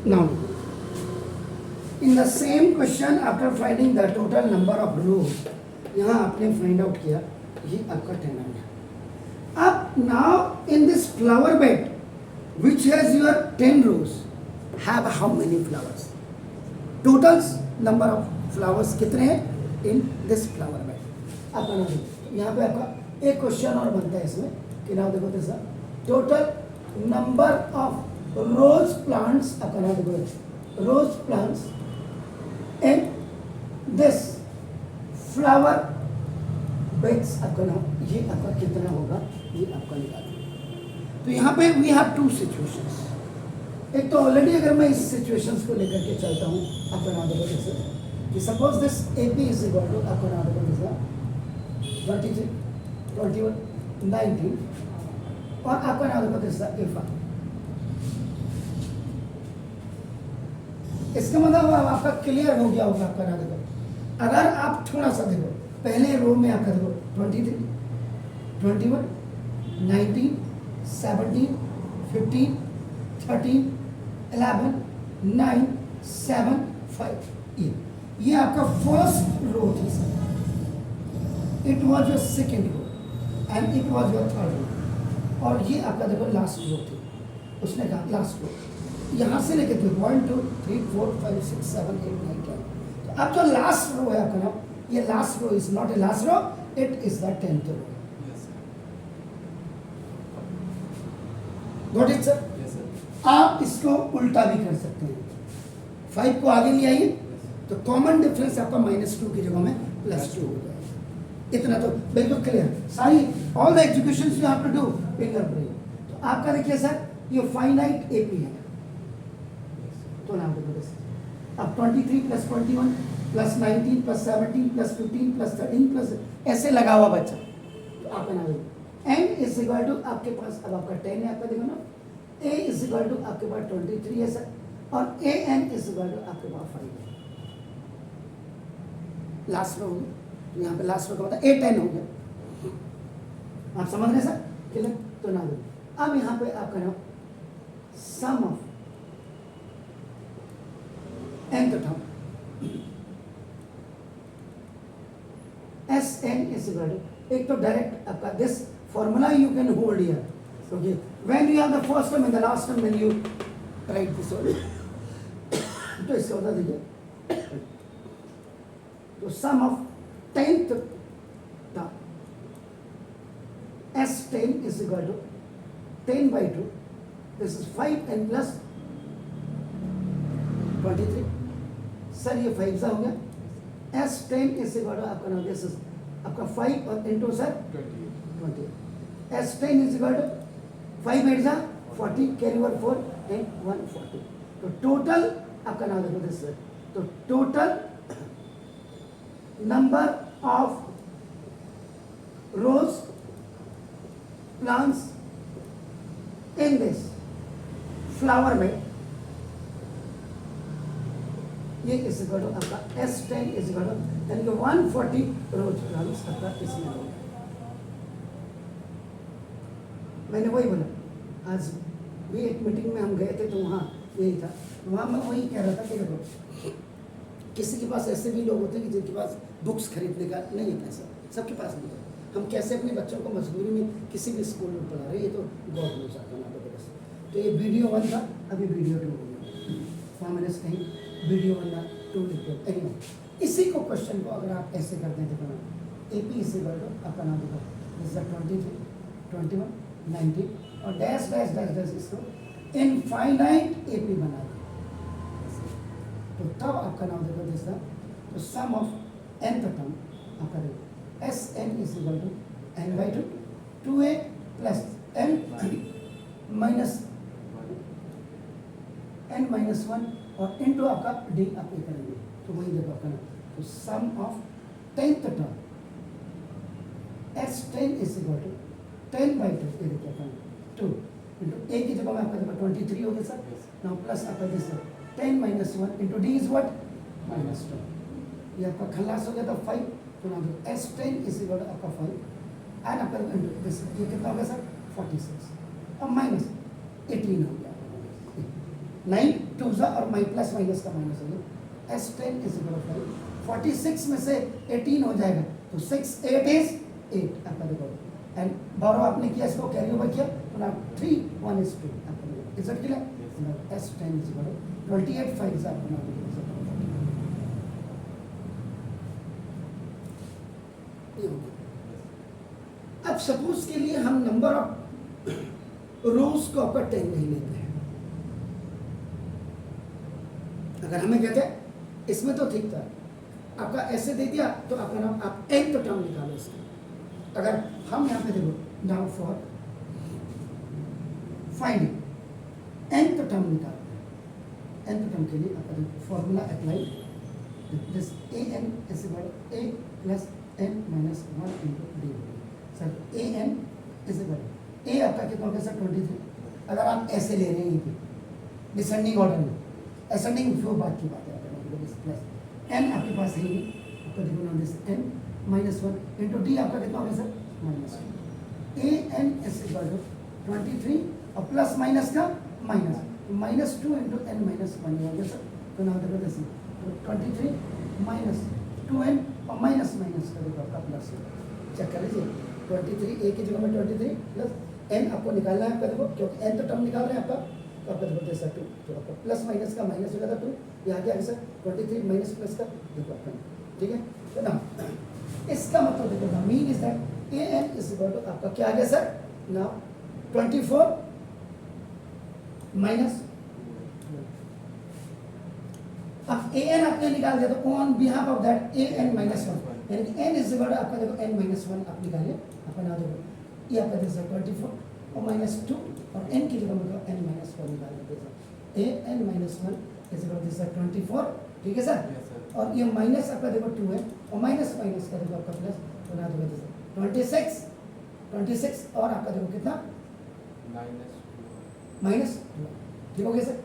Now, in the same question, after finding the total number of rows, यहाँ आपने find out किया ये आपका 10 आ गया. अब now in this flower bed, which has your 10 rows, have how many flowers? Total number of flowers कितने हैं in this flower bed? आप बना दो. यहाँ पे आपका एक क्वेश्चन और बनता है इसमें कि नाम देखो तो sir total number of rose plants आपका नाम देखो rose plants in this flower beds आपका नाम ये आपका कितना होगा ये आपका निकालना. तो यहाँ पे वी हैव टू सिचुएशंस. एक तो ऑलरेडी अगर मैं इस सिचुएशंस को लेकर के चलता हूँ आपका नाम देखो जैसे कि suppose this A P is equal to आपका नाम देखो जैसा 23, 21, 19 और आपका नाम देखो किसका A5. इसका मतलब आपका क्लियर हो गया होगा आपका नाम देखो. अगर आप थोड़ा सा देखो पहले रो में आपका देखो 23, 21, 19, 17, 15, 13, 11, 9, 7, 5 ये आपका फर्स्ट रो थी sir. It was your second row and it was your third row और ये आपका देखो लास्ट रो थी. उसने कहा लास्ट रो यहाँ से लेके थे 1 2 3 4 5 6 7 8 9 10. तो अब जो लास्ट रो है आपका ना ये last row is not a last row it is the 10th row. Got it sir. आप इसको उल्टा भी कर सकते हैं. 5 को आगे ले आइए तो कॉमन डिफरेंस आपका -2 की जगह में +2 हो जाएगा. इतना तो बिल्कुल क्लियर. सारी all the education you have to do in your brain. तो आपका देखिए सर ये फाइनाइट एपी है. तो नाम देखो अब 23 + 21 + 19 + 17 + 15 + 13 प्लस ऐसे लगा हुआ बच्चा. तो आप बना लो n इज इक्वल टू आपके पास अब आपका 10 है आपका देखो ना a इज इक्वल टू आपके पास 23 है सर और a n is equal to आपके पास 5 है. लास्ट रो यहाँ पे लास्ट रो का मतलब A10 हो गया. आप समझ रहे सर क्लियर. तो ना दो अब यहाँ पे आप करो सम ऑफ n तो था Sn इज इक्वल टू एक तो डायरेक्ट आपका this formula you can hold here. Okay when you have the first term and the last term when you right this तो इसका बता दीजिए. तो sum of 10th term S10 is equal to 10/2. This is 5n plus 23. Sir ये 5 सा हो गया. S10 is equal to आपका नाम दिस इज आपका 5 और into sir 20. S10 is equal to 5 8 सा 40 कैरी ओवर 4 10 1 40. तो टोटल आपका नाम देखो दिस सर. तो total number of rose plants in this flower bed ये इस इक्वल टू आपका S10 इज इक्वल टू यानी कि 140 रोज प्लांट्स आपका इसमें होगा. मैंने वही बोला आज भी एक मीटिंग में हम गए थे तो वहाँ यही था. वहाँ मैं वही कह रहा था कि देखो किसी के पास ऐसे भी लोग होते हैं कि जिनके पास बुक्स खरीदने का नहीं है पैसा. सबके पास नहीं है. हम कैसे अपने बच्चों को मजबूरी में किसी भी स्कूल में पढ़ा रहे हैं ये तो गॉड नोस आता है. तो ये वीडियो 1 था अभी वीडियो 2 हो गया. वहाँ मैंने कहीं वीडियो 1 2 लिख दिया. एनीवे इसी को क्वेश्चन को अगर आप ऐसे करते हैं तो ए पी इसी वर्ड आपका नाम देखो दिस इज 23 21 19 और डैश डैश डैश डैश इसको इनफाइनाइट ए पी बना. तो तब आपका नाम देखो दिस तो सम ऑफ n टर्म आपका देखो Sn is equal to n/2 2a plus n minus n-1 और इनटू आपका d आप ये करेंगे. तो वही देखो आपका नाम. तो sum of 10th term S10 is equal to 10/2 ये देखिए आपका 2 इंटू a की जगह में आपका देखो 23 हो गया सर. नाउ प्लस आपका this 10 - 1 into d is what -2. ये आपका खलास हो गया था 5. तो ना S10 इज इक्वल टू आपका 5 एंड आपका दिस ये कितना हो गया सर 46 अब -18 हो गया 9 टू ज़ा और माइ प्लस माइनस का माइनस हो गया एस 10 इज इक्वल टू 46 में से 18 हो जाएगा तो 6 8 इज 8 आपका देखो एंड बोरो आपने किया इसको कैरी ओवर किया तो ना 3 1 is 2 आपका देखो is it clear S 10 is equal to 28 5 is आपका ना अब सपोज के लिए हम नंबर ऑफ रोज को आपका 10 नहीं लेते हैं अगर हमें कहते हैं इसमें तो ठीक था आपका ऐसे दे दिया तो आपका नाम आप n तो टर्म निकालो इसका अगर हम यहाँ पे देखो नाउ फॉर फाइंडिंग n तो टर्म निकालते हैं n तो टर्म के लिए आपका formula apply this an is equal to a plus n minus 1 into d sir an is equal to a आपका कितना होगा सर 23 अगर आप ऐसे ले रहे हैं ये डिसेंडिंग ऑर्डर में असेंडिंग फ्लो बात की बात है प्लस n आपके पास है ये आपका देखो ना this n minus 1 into d आपका कितना होगा sir minus 1 an is equal to 23 और प्लस माइनस का माइनस 2 into n minus 1 हो गया सर तो ना देखो दिस 23 minus 2n और माइनस का देखो आपका प्लस चेक कर लीजिए 23 a की जगह में 23 प्लस n आपको निकालना है आपका देखो क्योंकि n तो टर्म निकाल रहे हैं आपका तो आपका देखो जैसा 2 तो आपका प्लस माइनस का माइनस हो जाता 2 यहाँ क्या है सर 23 माइनस प्लस का देखो आपका ठीक है तो ना इसका मतलब देखो ना mean is that an is equal to आपका क्या आ गया सर नाउ 24 माइनस अब an आपने निकाल दिया तो on behalf of that an minus 1 यानी कि n इज इक्वल टू आपका देखो n माइनस 1 आप निकालिए आपका ना देखो ये आपका जैसा 24 और माइनस 2 और n की जगह मतलब n माइनस 4 निकाल देते हैं an minus 1 is equal to this 24 ठीक है सर और ये माइनस आपका देखो 2 है और माइनस का देखो आपका प्लस तो ना देखो जैसे 26 और आपका देखो कितना माइनस 2 ठीक हो गया सर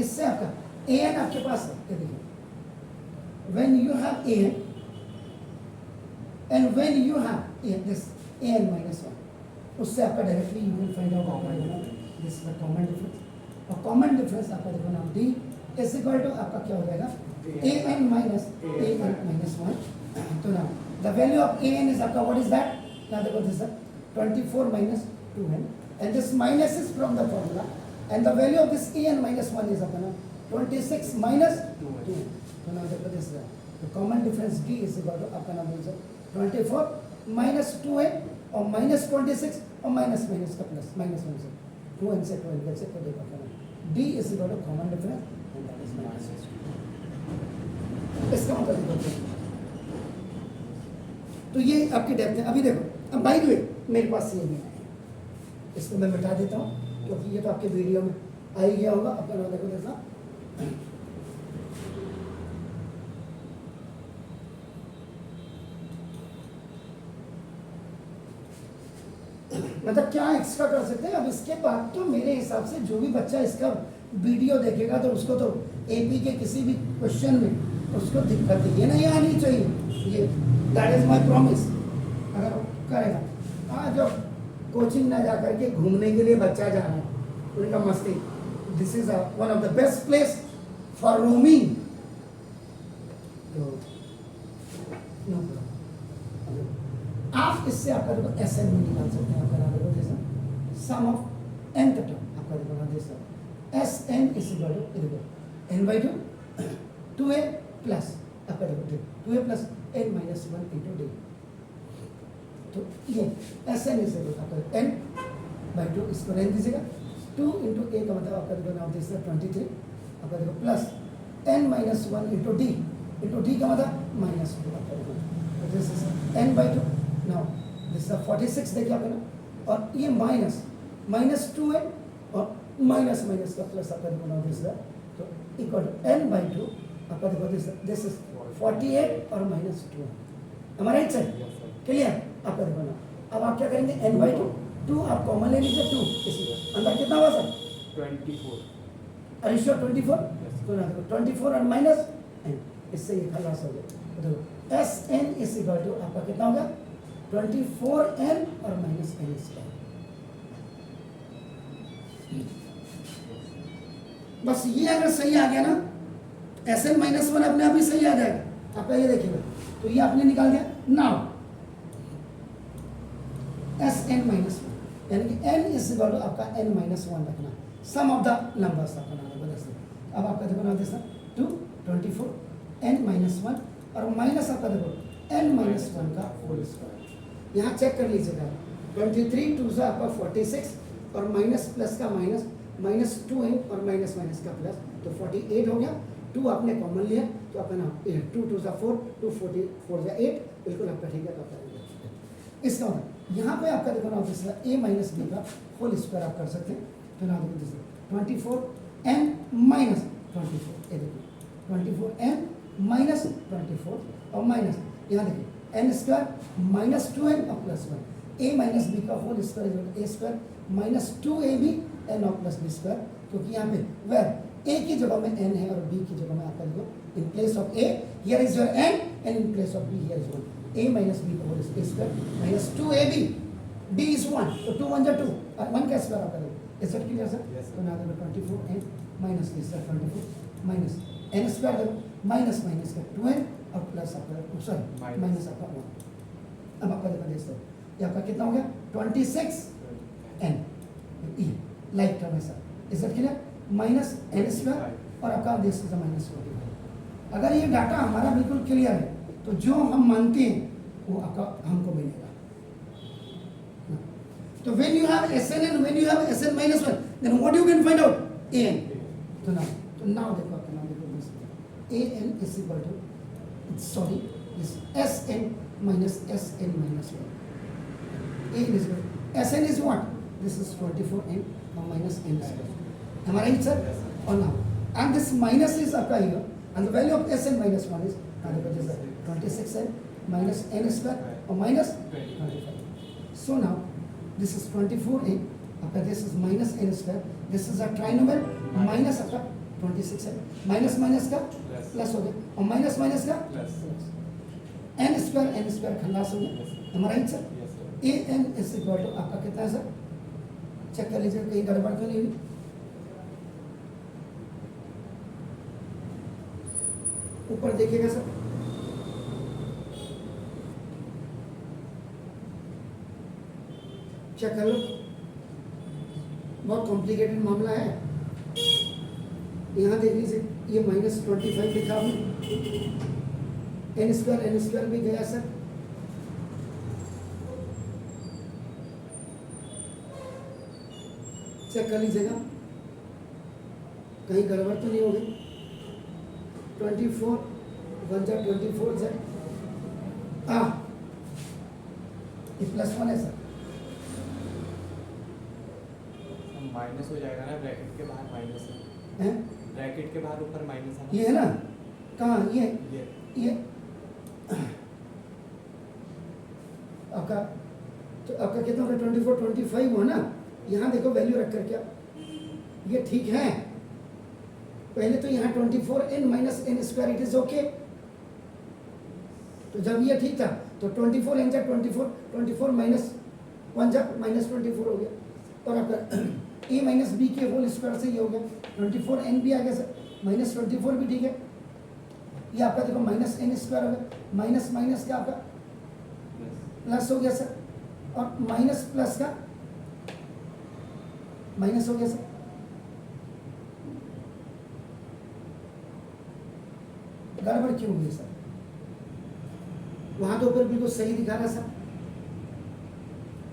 इससे आपका an आपके पास है ये देखिए when you have an and when you have this an minus 1 उससे आपका directly you will find out आपका दिस द कॉमन डिफरेंस और कॉमन डिफरेंस आपका देखो नाम d इज इक्वल टू आपका क्या हो जाएगा an minus 1 तो ना the value of an is आपका व्हाट इज दैट ना देखो this 24 minus 2n and this minus is from the formula and the value of this an minus 1 is अपना 26 minus 2 तो now देखो this the common difference d is equal to आपका नाम है 24 minus 2n और minus 26 और minus का plus minus 1 से 2n से 12 से तो देखो अपना d is equal to common difference and that is minus 2 इसका मतलब देखो तो ये आपकी डेप्थ है अभी देखो अब बाय द वे मेरे पास ये भी है इसको मैं मिटा देता हूँ क्योंकि ये तो आपके वीडियो में आ ही गया होगा अपना नाम देखो जैसा मतलब क्या एक्स्ट्रा कर सकते हैं अब इसके बाद तो मेरे हिसाब से जो भी बच्चा इसका वीडियो देखेगा तो उसको तो एपी के किसी भी क्वेश्चन में उसको दिक्कत ये नहीं आनी चाहिए ये दैट इज माय प्रॉमिस अगर वो करेगा हाँ जो कोचिंग ना जा करके घूमने के लिए बच्चा जा रहा है उनका मस्ती this is one of the best place for roaming तो नो प्रॉब्लम आप इससे आपका देखो एस एन में निकाल सकते हैं आपका नाम देखो जैसा सम ऑफ एन टर्म आपका देखो नाम जैसा S n is equal to देखो एन बाई 2 2a प्लस आपका देखो 2a plus n minus 1 into d तो ये एस एन इज इक्वल आपका n बाई 2 इसको रहने दीजिएगा 2 इंटू a का मतलब आपका देखो नाम जैसा 23 आपका देखो plus n minus 1 into D का मतलब माइनस 2 आपका देखो this is n by 2 now this is 46 देखिए आपने ना और ये माइनस 2n और माइनस का प्लस आपका देखो ना दिस तो इक्वल टू n बाई 2 आपका देखो दिस इज 48 और माइनस 2 हमारा राइट साइड क्लियर आपका देखो ना अब आप क्या करेंगे n बाई 2 आप कॉमन ले लीजिए 2 इसी अंदर कितना हुआ सर 24 अरे श्योर 24 तो ना देखो 24 और माइनस n इससे ये खलास हो गया तो देखो S n is equal to आपका कितना होगा 24n और माइनस n स्क्वायर बस ये अगर सही आ गया ना, एस एन माइनस वन अपने आप ही सही आ जाएगा आपका, ये देखिएगा। तो ये आपने निकाल दिया। Now S n minus one, यानी कि एन इज इक्वल टू आपका एन माइनस वन रखना, सम ऑफ द नंबर्स आपका नाम है। अब आपका देखो नाम जैसा 2 24 एन माइनस वन और माइनस आपका देखो एन माइनस वन का होल स्क्वायर। यहाँ चेक कर लीजिएगा 23 2 से आपका 46 और माइनस प्लस का माइनस, माइनस 2n और माइनस माइनस का प्लस, तो 48 हो गया। 2 आपने कॉमन लिया तो आपका नाम 8, 2 2 4 2 44 8, बिल्कुल आपका ठीक है। तो आपका इसका मतलब यहाँ पे आपका देखो ना ऑब्वियसली a माइनस बी का होल स्क्वायर आप कर सकते हैं। तो ना देखो जैसे 24 n माइनस 24, ये देखिए 24 n माइनस 24 और माइनस यहाँ देखिए n स्क्वायर माइनस 2n और प्लस 1, a माइनस बी का whole square a square minus 2ab n और प्लस बी स्क्वायर, क्योंकि यहाँ पे वेर a की जगह में n है और b की जगह में आपका देखो in place of a here is your n and in place of b here is 1, a minus b का whole square minus 2ab, b is 1, तो 2 1 जा 2 और 1 का स्क्वायर आप करोगे। Is it clear sir? तो ना देखो 24 n minus this 24 minus n square देखो माइनस माइनस का 2n और प्लस आपका सॉरी माइनस आपका 1। अब आपका देखो देख सकते ये आपका कितना हो गया 26 n e लाइक टर्म है sir. Is it clear? Minus n square और आपका देख सकते माइनस 45। अगर ये डाटा हमारा बिल्कुल क्लियर है तो जो हम मानते हैं वो आपका हमको मिलेगा। तो when you have Sn and when you have Sn minus 1, then what you can find out? An. तो now देखो आपका नाम देखो this An is equal to sorry this Sn minus Sn minus 1. An is equal Sn is what? This is 24n minus n square. Am I right, sir? Or now? And this minus is आपका here and the value of Sn minus 1 is 26n minus n square or minus 25. So now this is 24n, after this is minus n square, this is a trinomial minus आपका 26n, minus minus का plus हो गया और minus minus का plus, n square खलास हो गया। am I right sir? an is equal to आपका कितना है सर? चेक कर लीजिए कहीं गड़बड़ तो नहीं हुई। ऊपर देखिएगा सर, चेक कर लो, बहुत कॉम्प्लिकेटेड मामला है। यहाँ देख लीजिए ये माइनस 25 लिखा हुआ, एन स्क्वायर भी गया सर। चेक कर लीजिएगा कहीं गड़बड़ तो नहीं हो गई। 24 1 जा 24 जा ये प्लस 1 है सर। माइनस हो जाएगा ना, ब्रैकेट के बाहर माइनस है, ब्रैकेट के बाहर ऊपर माइनस है ना? ये है ना कहाँ ये आपका, तो आपका कितना होगा 24 25 हुआ ना। यहाँ देखो वैल्यू रख कर क्या ये ठीक है। पहले तो यहाँ 24n minus n square it is okay. तो जब ये ठीक था तो 24n जा 24 माइनस 1 जा माइनस 24 हो गया और आपका a माइनस बी के होल स्क्वायर से ये हो गया 24n भी आ गया सर, माइनस 24 भी ठीक है। ये आपका देखो माइनस n स्क्वायर हो गया, माइनस माइनस का आपका प्लस हो गया सर और माइनस प्लस का माइनस हो गया सर। गड़बड़ क्यों हुई सर? वहां तो ऊपर बिल्कुल सही दिखा रहा सर,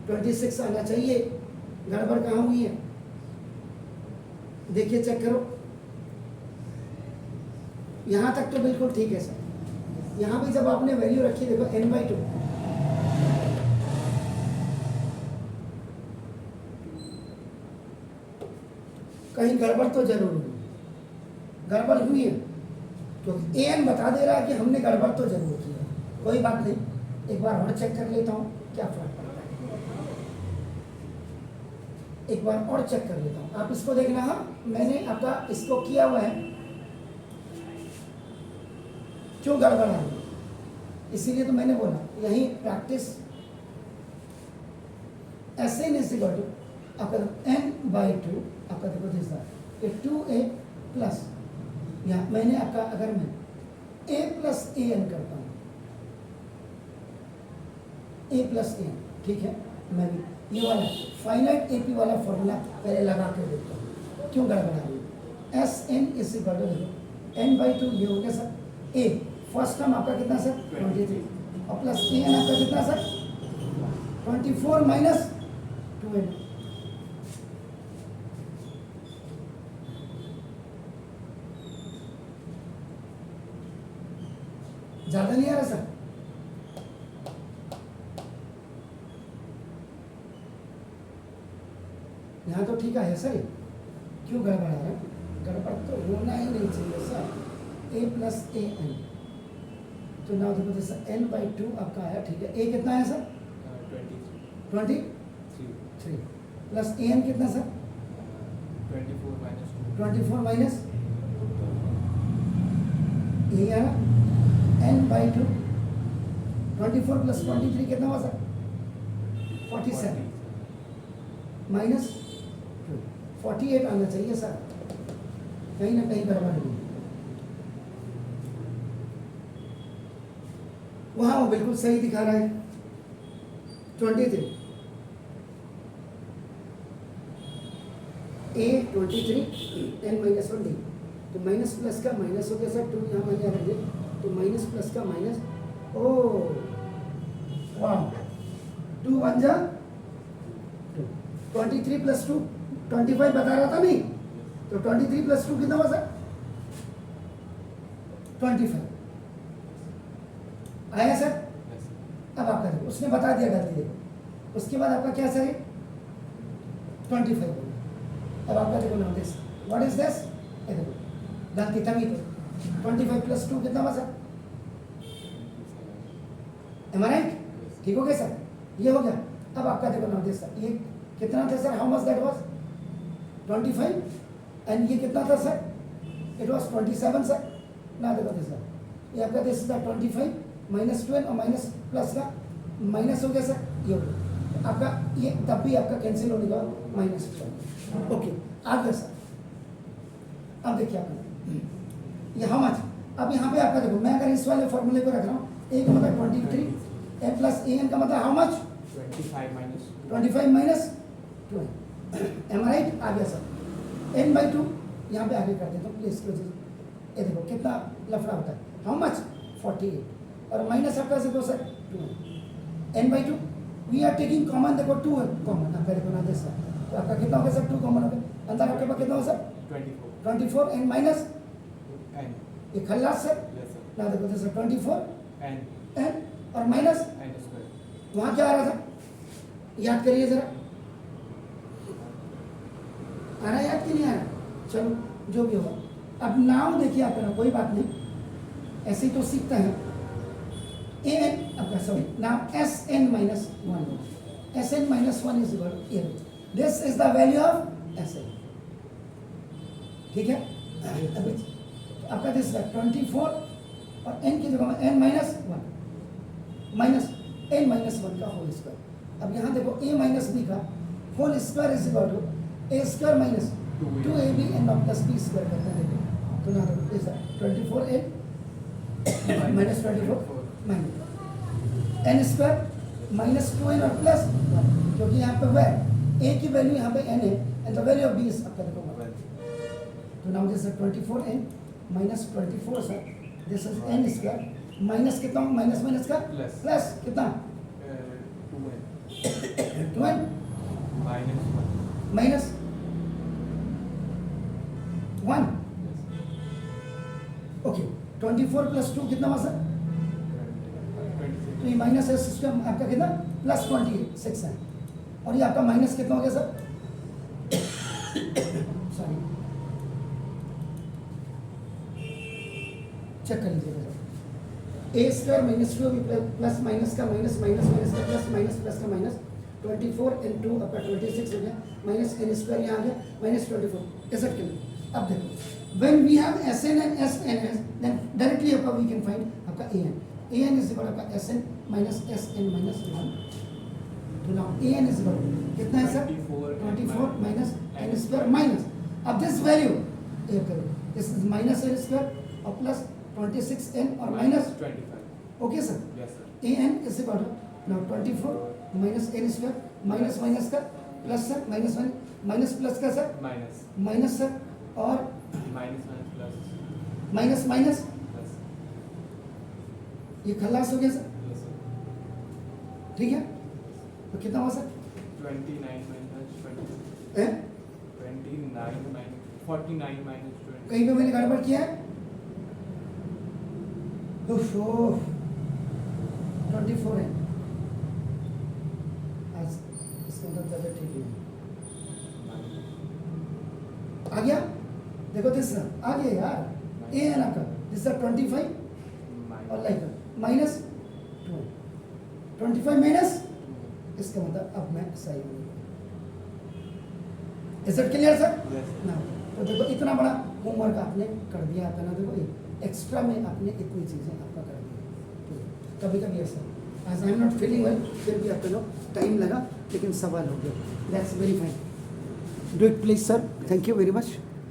26 आना चाहिए, गड़बड़ कहाँ हुई है? देखिए चेक करो, यहां तक तो बिल्कुल ठीक है सर। यहां भी जब आपने वैल्यू रखी देखो n/2, कहीं गड़बड़ तो जरूर हुई, गड़बड़ हुई है क्योंकि an बता दे रहा है कि हमने गड़बड़ तो जरूर की है। कोई बात नहीं, एक बार और चेक कर लेता हूँ क्या फर्क पड़ता है, एक बार और चेक कर लेता हूँ। आप इसको देखना, हाँ मैंने आपका इसको किया हुआ है, क्यों गड़बड़ है इसीलिए तो मैंने बोला यही practice. Sn is equal to आपका n/2 आपका देखो जैसा ये 2a प्लस यहाँ मैंने आपका अगर मैं a प्लस ए एन करता हूँ, a प्लस ए एन, ठीक है, मैं भी ये वाला फाइनाइट एपी वाला फॉर्मूला पहले लगा के देखता हूँ क्यों गड़बड़ा रही है। S n is equal to देखो एन बाई टू ये हो गया सर ए, फर्स्ट टर्म आपका कितना सर 23 और प्लस ए एन आपका कितना सर 24 माइनस 2n। ज्यादा नहीं आ रहा सर? यहाँ तो ठीक है सर, क्यों गड़बड़ आ रहा है? गड़बड़ तो होना ही नहीं चाहिए sir. a plus a n, तो ना देखो जैसे n बाई टू आपका आया, ठीक है। a कितना है सर 23 प्लस ए एन कितना सर 24 माइनस ये है ना n बाई टू 24 प्लस 23 कितना हुआ सर 47 माइनस 48 आना चाहिए सर, कहीं ना कहीं गड़बड़ नहीं। वहां वो बिल्कुल सही दिखा रहा है 23 a 23 n माइनस 20, तो माइनस प्लस का माइनस हो गया सर 2 यहाँ मैंने रख दिया, तो माइनस प्लस का माइनस, ओ वाह 2 1 जा 2, 23 प्लस 2 25 बता रहा था नहीं, तो 23 प्लस 2 कितना हुआ सर 25 आया सर। अब आपका देखो उसने बता दिया गलती, देखो उसके बाद आपका क्या सर है 25। अब आपका देखो now this what is this, ये देखो गलती तभी तो 25 प्लस 2 कितना हुआ सर, एम आई राइट? ठीक हो गया सर, ये हो गया। अब आपका देखो नाउ दिस सर, ये कितना था sir, how much that was 25 and ये कितना था सर, इट वाज 27 सर। ना देखो दिस सर, ये आपका दिस था 25 माइनस 12 और माइनस प्लस का माइनस हो गया सर, ये हो गया आपका, ये तब भी आपका कैंसिल होने का माइनस 12। ओके आ गया सर। अब देखिए आपका ये हाउ मच, अब यहाँ पे आपका देखो मैं अगर इस वाले फॉर्मूले को रख रहा हूँ, ए का मतलब 23 एन प्लस ए एन का मतलब how much 25 minus 12, m right? आ गया सर। एन बाई टू यहाँ पे आगे कर देता हूँ प्लीज, ये देखो कितना लफड़ा होता है, हाउ मच 48 और माइनस आपका देखो sir 2 n by two, we are taking common, देखो 2 कॉमन आपका देखो ना सर, तो आपका कितना हो गया सर 2 कॉमन हो गया, अंदर आपके पास कितना हो सर 24 एन माइनस ये खल्लास सर, ना देखो तो सर 24 एन और माइनस वहाँ क्या आ रहा था, याद करिए जरा, आ रहा है याद कि नहीं आ रहा? चलो जो भी होगा। अब नाम देखिए आपका, कोई बात नहीं ऐसे ही तो सीखते हैं। ए एन आपका सॉरी नाम S n minus 1, S n minus 1 is equal to, this is the value of S n, ठीक है। अभी आपका दिस 24 और एन की जगह में n minus 1 minus n minus 1 का होल स्क्वायर। अब यहाँ देखो ए माइनस बी का whole square is equal to a square minus 2ab n plus b square करते हैं, देखो तो ना देखो is 24 n minus 24 minus n square minus 2n और प्लस 1, क्योंकि यहाँ पे वह ए की वैल्यू यहाँ पे एन है and the value of b is आपका देखो 1, तो now this is 24 n minus 24 sir, this is n square minus कितना माइनस माइनस का प्लस कितना 2n माइनस 1, ओके 24 प्लस 2 कितना हुआ सर, तो ये माइनस है सिस्टम आपका कितना प्लस 26 है, और ये आपका माइनस कितना हो गया सर सॉरी चेक कर लीजिएगा सर, ए स्क्वायर माइनस 2 प्लस माइनस का माइनस माइनस माइनस का प्लस माइनस प्लस का माइनस 24 एन 2 आपका 26 हो गया, माइनस एन स्क्वायर यहाँ आ गया माइनस 24 ऐसा क्यों। अब देखो when we have S n and S n S then directly आपका वी कैन फाइंड आपका ए एन इज इक्वल आपका S n minus S n minus 1, तो now a n is equal कितना है sir 24 minus n square minus, अब this value ये करो this is minus n square और प्लस 26n और minus 25. Okay sir Yes, sir. an is equal to now 24 minus n square minus minus का plus sir minus plus का sir Minus. Minus sir और Minus plus. Minus minus Plus. ये खलास हो गया sir Yes, sir. ठीक है तो कितना हुआ सर 29 minus 20. है 29 minus 49 minus 20. कहीं पे मैंने गड़बड़ किया है उफ, 24 है आज इसका मतलब तबियत ठीक नहीं है। आ गया देखो दिस आ गया यार ए है ना आपका दिस 25 और लाइक माइनस 25 माइनस इसका मतलब अब मैं सही हूँ is it clear sir Yes, sir. ना तो देखो इतना बड़ा होमवर्क आपने कर दिया था ना देखो एक्स्ट्रा में आपने इतनी चीज़ें आपका कर दी कभी कभी ऐसा as I am not feeling well फिर भी आपके लोग टाइम लगा लेकिन सवाल हो गया that's very fine do it please sir thank you very much